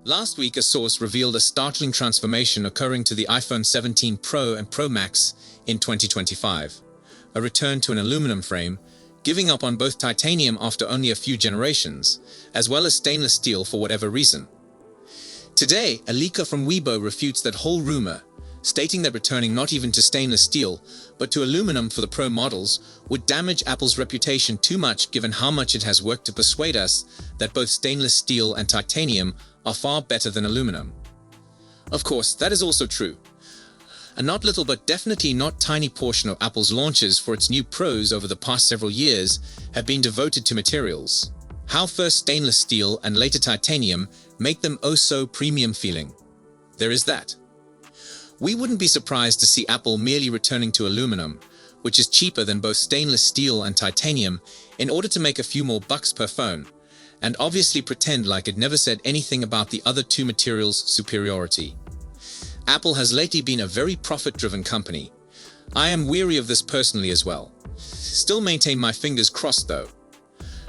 Last week, a source revealed a startling transformation occurring to the iPhone 17 Pro and Pro Max in 2025. A return to an aluminum frame, giving up on both titanium after only a few generations, as well as stainless steel for whatever reason. Today, a leaker from Weibo refutes that whole rumor, stating that returning not even to stainless steel, but to aluminum for the Pro models would damage Apple's reputation too much given how much it has worked to persuade us that both stainless steel and titanium are far better than aluminum. Of course, that is also true. A not little but definitely not tiny portion of Apple's launches for its new Pros over the past several years have been devoted to materials. How first stainless steel and later titanium make them oh so premium feeling. There is that. We wouldn't be surprised to see Apple merely returning to aluminum, which is cheaper than both stainless steel and titanium, in order to make a few more bucks per phone, and obviously pretend like it never said anything about the other two materials' superiority. Apple has lately been a very profit-driven company. I am weary of this personally as well. Still maintain my fingers crossed though.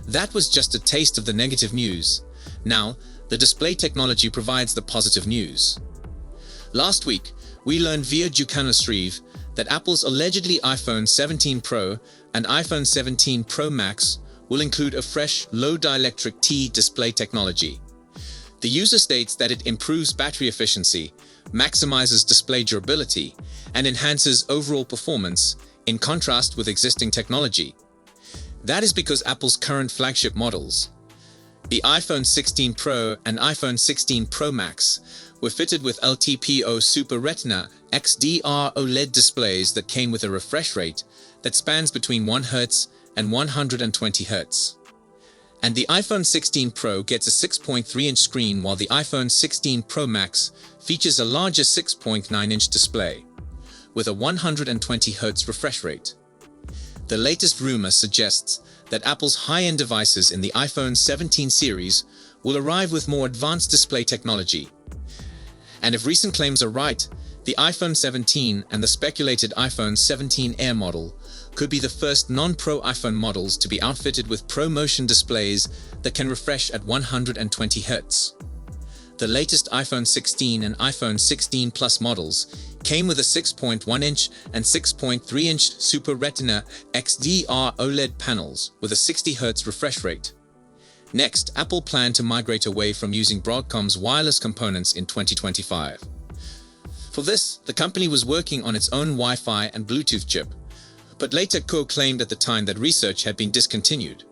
That was just a taste of the negative news. Now, the display technology provides the positive news. Last week, we learned via Dukanasriv that Apple's allegedly iPhone 17 Pro and iPhone 17 Pro Max will include a fresh Low-Dielectric TEE display technology. The user states that it improves battery efficiency, maximizes display durability, and enhances overall performance, in contrast with existing technology. That is because Apple's current flagship models, the iPhone 16 Pro and iPhone 16 Pro Max, were fitted with LTPO Super Retina XDR OLED displays that came with a refresh rate that spans between 1 Hz and 120 Hz. And the iPhone 16 Pro gets a 6.3-inch screen, while the iPhone 16 Pro Max features a larger 6.9-inch display, with a 120 Hz refresh rate. The latest rumor suggests that Apple's high-end devices in the iPhone 17 series will arrive with more advanced display technology. And if recent claims are right, the iPhone 17 and the speculated iPhone 17 Air model could be the first non-Pro iPhone models to be outfitted with ProMotion displays that can refresh at 120 Hz. The latest iPhone 16 and iPhone 16 Plus models came with a 6.1-inch and 6.3-inch Super Retina XDR OLED panels with a 60 Hz refresh rate. Next, Apple planned to migrate away from using Broadcom's wireless components in 2025. For this, the company was working on its own Wi-Fi and Bluetooth chip, but later claimed at the time that research had been discontinued,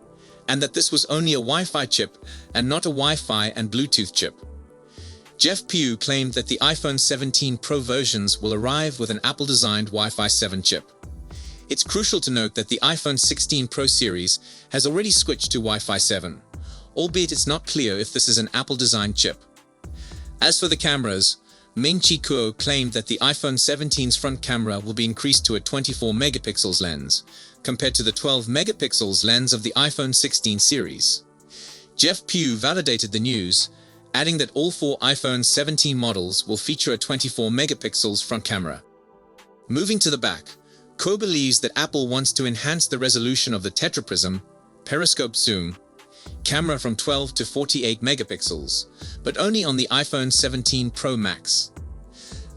and that this was only a Wi-Fi chip and not a Wi-Fi and Bluetooth chip. Jeff Pugh claimed that the iPhone 17 Pro versions will arrive with an Apple-designed Wi-Fi 7 chip. It's crucial to note that the iPhone 16 Pro series has already switched to Wi-Fi 7, albeit it's not clear if this is an Apple-designed chip. As for the cameras, Ming-Chi Kuo claimed that the iPhone 17's front camera will be increased to a 24 megapixels lens, compared to the 12 megapixels lens of the iPhone 16 series. Jeff Pugh validated the news, adding that all 4 iPhone 17 models will feature a 24 megapixels front camera. Moving to the back, Kuo believes that Apple wants to enhance the resolution of the tetraprism, periscope zoom, camera from 12 to 48 megapixels, but only on the iPhone 17 Pro Max.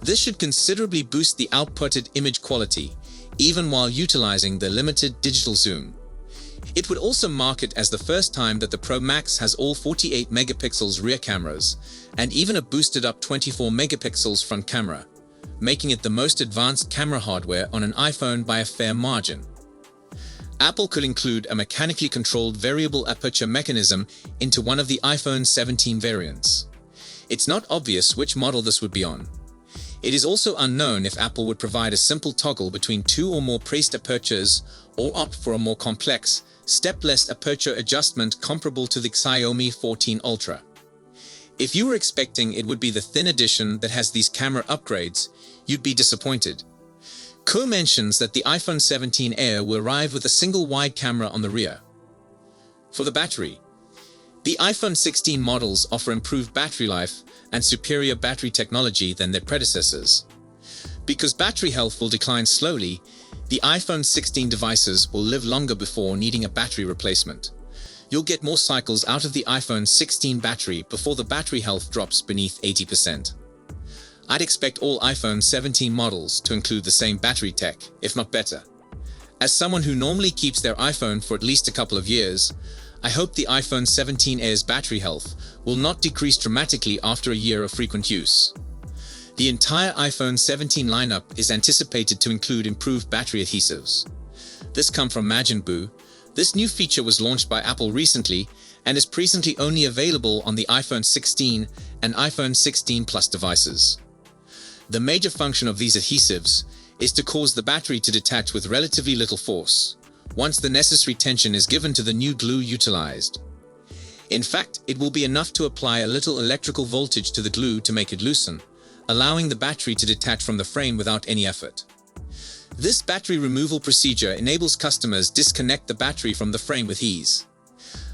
This should considerably boost the outputted image quality, even while utilizing the limited digital zoom. It would also mark it as the first time that the Pro Max has all 48 megapixels rear cameras, and even a boosted up 24 megapixels front camera, making it the most advanced camera hardware on an iPhone by a fair margin. Apple could include a mechanically controlled variable aperture mechanism into one of the iPhone 17 variants. It's not obvious which model this would be on. It is also unknown if Apple would provide a simple toggle between 2 or more praised apertures, or opt for a more complex, stepless aperture adjustment comparable to the Xiaomi 14 Ultra. If you were expecting it would be the thin edition that has these camera upgrades, you'd be disappointed. Kuo mentions that the iPhone 17 Air will arrive with a single wide camera on the rear. For the battery, the iPhone 16 models offer improved battery life and superior battery technology than their predecessors. Because battery health will decline slowly, the iPhone 16 devices will live longer before needing a battery replacement. you'll get more cycles out of the iPhone 16 battery before the battery health drops beneath 80%. I'd expect all iPhone 17 models to include the same battery tech, if not better. As someone who normally keeps their iPhone for at least a couple of years, I hope the iPhone 17 Air's battery health will not decrease dramatically after a year of frequent use. The entire iPhone 17 lineup is anticipated to include improved battery adhesives. This comes from Majinboo. This new feature was launched by Apple recently and is presently only available on the iPhone 16 and iPhone 16 Plus devices. The major function of these adhesives is to cause the battery to detach with relatively little force, once the necessary tension is given to the new glue utilized. In fact, it will be enough to apply a little electrical voltage to the glue to make it loosen, allowing the battery to detach from the frame without any effort. This battery removal procedure enables customers to disconnect the battery from the frame with ease.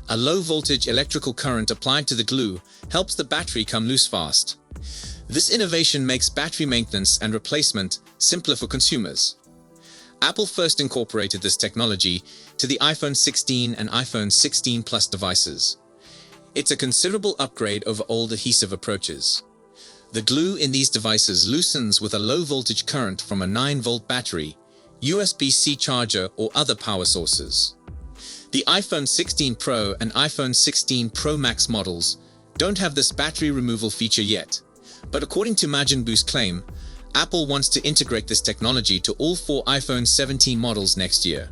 A low-voltage electrical current applied to the glue helps the battery come loose fast. This innovation makes battery maintenance and replacement simpler for consumers. Apple first incorporated this technology to the iPhone 16 and iPhone 16 Plus devices. It's a considerable upgrade over old adhesive approaches. The glue in these devices loosens with a low-voltage current from a 9-volt battery, USB-C charger, or other power sources. The iPhone 16 Pro and iPhone 16 Pro Max models don't have this battery removal feature yet, but according to Majinboo's claim, Apple wants to integrate this technology to all 4 iPhone 17 models next year.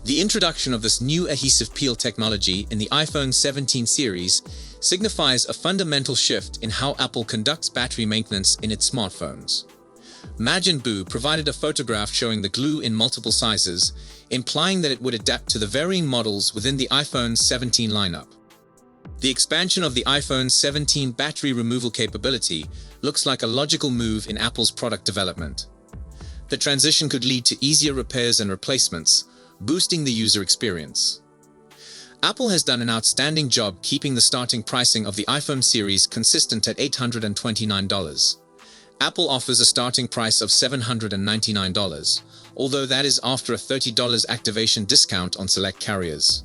The introduction of this new adhesive peel technology in the iPhone 17 series signifies a fundamental shift in how Apple conducts battery maintenance in its smartphones. Majinboo provided a photograph showing the glue in multiple sizes, implying that it would adapt to the varying models within the iPhone 17 lineup. The expansion of the iPhone 17 battery removal capability looks like a logical move in Apple's product development. The transition could lead to easier repairs and replacements, boosting the user experience. Apple has done an outstanding job keeping the starting pricing of the iPhone series consistent at $829. Apple offers a starting price of $799, although that is after a $30 activation discount on select carriers.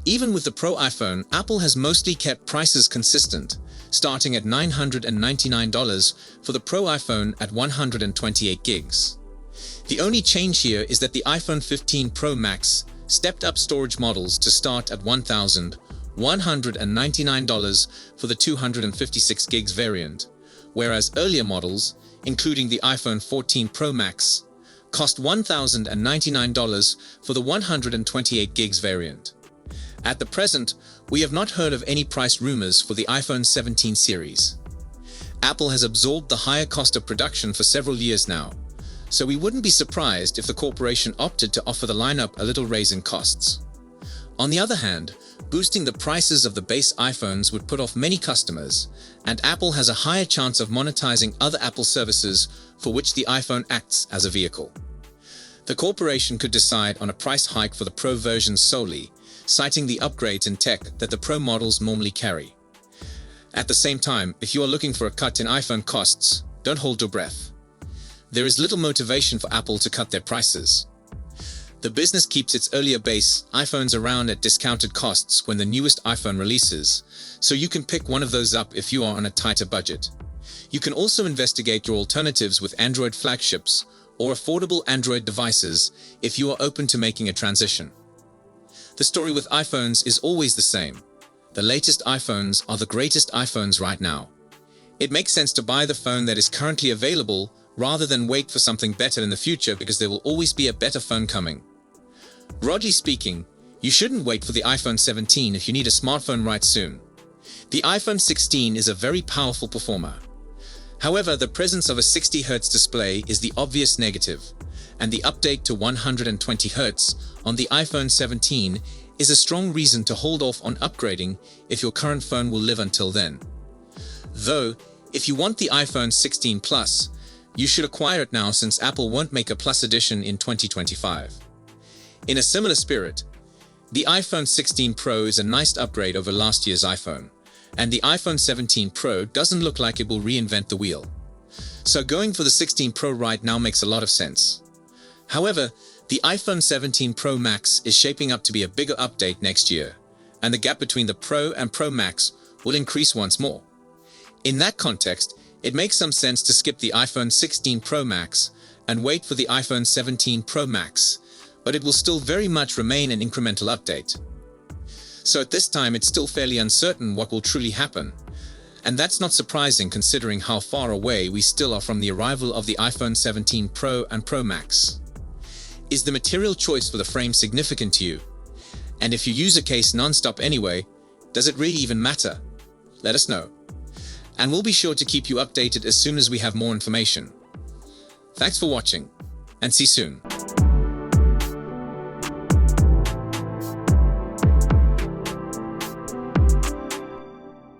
Even with the Pro iPhone, Apple has mostly kept prices consistent, starting at $999 for the Pro iPhone at 128 gigs. The only change here is that the iPhone 15 Pro Max stepped up storage models to start at $1,199 for the 256 gigs variant, whereas earlier models, including the iPhone 14 Pro Max, cost $1,099 for the 128 gigs variant. At the present, we have not heard of any price rumors for the iPhone 17 series. Apple has absorbed the higher cost of production for several years now, so we wouldn't be surprised if the corporation opted to offer the lineup a little raise in costs. On the other hand, boosting the prices of the base iPhones would put off many customers, and Apple has a higher chance of monetizing other Apple services for which the iPhone acts as a vehicle. The corporation could decide on a price hike for the Pro version solely, citing the upgrades in tech that the Pro models normally carry. At the same time, if you are looking for a cut in iPhone costs, don't hold your breath. There is little motivation for Apple to cut their prices. The business keeps its earlier base iPhones around at discounted costs when the newest iPhone releases, so you can pick one of those up if you are on a tighter budget. You can also investigate your alternatives with Android flagships or affordable Android devices if you are open to making a transition. The story with iPhones is always the same. The latest iPhones are the greatest iPhones right now. It makes sense to buy the phone that is currently available rather than wait for something better in the future because there will always be a better phone coming. Broadly speaking, you shouldn't wait for the iPhone 17 if you need a smartphone right soon. The iPhone 16 is a very powerful performer. However, the presence of a 60Hz display is the obvious negative, and the update to 120Hz on the iPhone 17 is a strong reason to hold off on upgrading if your current phone will live until then. Though, if you want the iPhone 16 Plus, you should acquire it now since Apple won't make a Plus edition in 2025. In a similar spirit, the iPhone 16 Pro is a nice upgrade over last year's iPhone, and the iPhone 17 Pro doesn't look like it will reinvent the wheel. So going for the 16 Pro right now makes a lot of sense. However, the iPhone 17 Pro Max is shaping up to be a bigger update next year, and the gap between the Pro and Pro Max will increase once more. In that context, it makes some sense to skip the iPhone 16 Pro Max and wait for the iPhone 17 Pro Max, but it will still very much remain an incremental update. So at this time, it's still fairly uncertain what will truly happen. And that's not surprising considering how far away we still are from the arrival of the iPhone 17 Pro and Pro Max. Is the material choice for the frame significant to you? And if you use a case non-stop anyway, does it really even matter? Let us know. And we'll be sure to keep you updated as soon as we have more information. Thanks for watching, and see you soon.